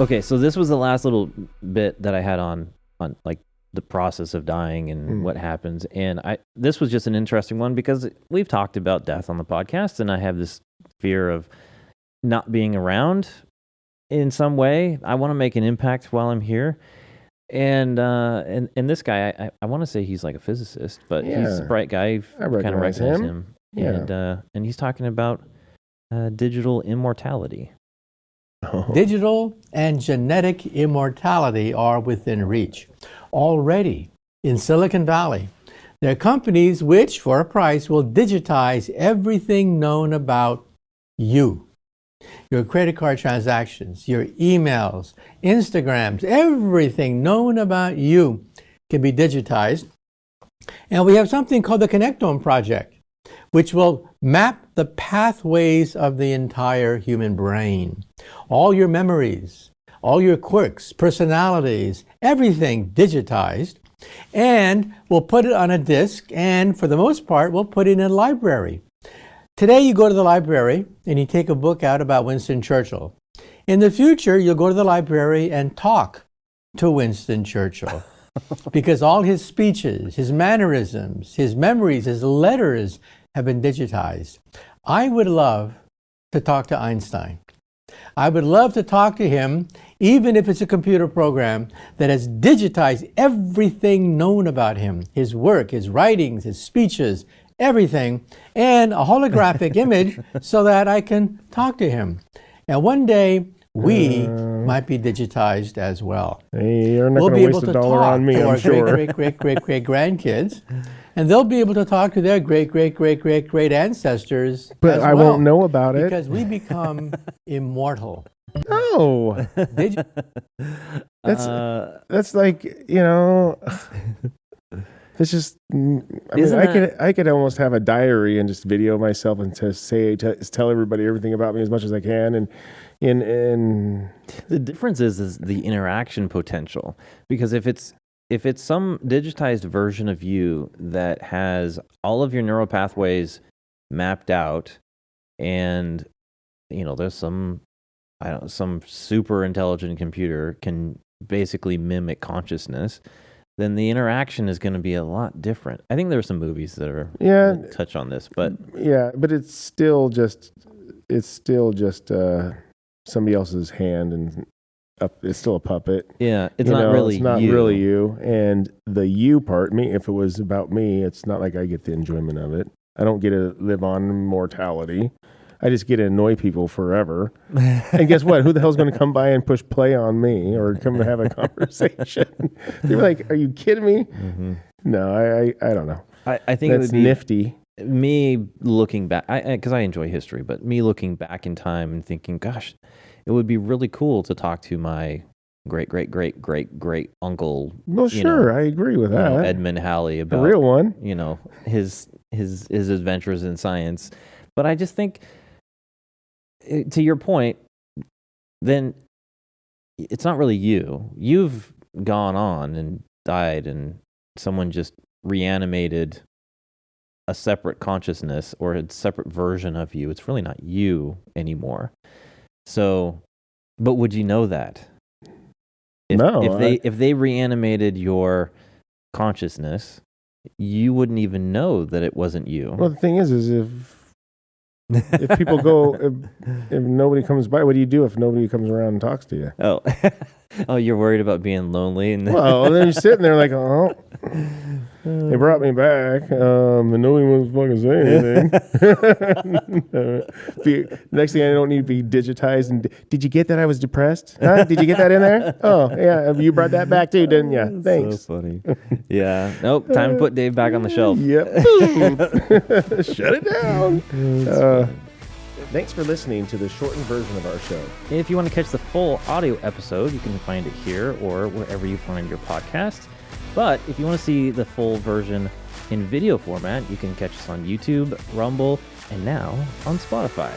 Okay, so this was the last little bit that I had on like the process of dying and what happens. And this was just an interesting one because we've talked about death on the podcast, and I have this fear of not being around in some way. I want to make an impact while I'm here. And this guy, I want to say he's like a physicist, but he's a bright guy. I kind of recognize him. Yeah. And he's talking about digital immortality. Digital and genetic immortality are within reach. Already in Silicon Valley, there are companies which, for a price, will digitize everything known about you. Your credit card transactions, your emails, Instagrams, everything known about you can be digitized. And we have something called the Connectome Project, which will map the pathways of the entire human brain. All your memories, all your quirks, personalities, everything digitized. And we'll put it on a disk, and for the most part, we'll put it in a library. Today, you go to the library and you take a book out about Winston Churchill. In the future, you'll go to the library and talk to Winston Churchill because all his speeches, his mannerisms, his memories, his letters have been digitized. I would love to talk to Einstein. I would love to talk to him, even if it's a computer program that has digitized everything known about him, his work, his writings, his speeches, everything, and a holographic image so that I can talk to him. And one day, we might be digitized as well. Hey, you're not going to waste a dollar on me, I'm sure. Great grandkids, and they'll be able to talk to their great ancestors. But I won't know about it because we become immortal. No, that's like, you know. It's just, I could almost have a diary and just video myself and tell everybody everything about me as much as I can. And the difference is the interaction potential, because if it's some digitized version of you that has all of your neural pathways mapped out, and there's some super intelligent computer can basically mimic consciousness, then the interaction is going to be a lot different. I think there are some movies that touch on this, but it's still just somebody else's hand, and it's still a puppet. Yeah, it's not really you. And the you part, if it was about me, it's not like I get the enjoyment of it. I don't get to live on immortality. I just get to annoy people forever. And guess what? Who the hell's going to come by and push play on me or come to have a conversation? They're like, are you kidding me? Mm-hmm. No, I don't know. I think that's it would be nifty. Me looking back, because I enjoy history, but me looking back in time and thinking, gosh, it would be really cool to talk to my great uncle. Well, sure, I agree with that. Edmund Halley, about the real one. His adventures in science. But I just think, to your point, then it's not really you. You've gone on and died, and someone just reanimated a separate consciousness or a separate version of you. It's really not you anymore. So, but would you know that? If they reanimated your consciousness, you wouldn't even know that it wasn't you. Well, the thing is if people go, if nobody comes by, what do you do if nobody comes around and talks to you? Oh, you're worried about being lonely, and well, then you're sitting there like, oh, they brought me back, and nobody was fucking saying anything. Next thing I don't need to be digitized. And did you get that I was depressed? Huh? Did you get that in there? Oh, yeah, you brought that back too, didn't you? Thanks. So funny. Yeah. Nope. Time to put Dave back on the shelf. Yep. Shut it down. Thanks for listening to the shortened version of our show. If you want to catch the full audio episode, you can find it here or wherever you find your podcast. But if you want to see the full version in video format, you can catch us on YouTube, Rumble, and now on Spotify.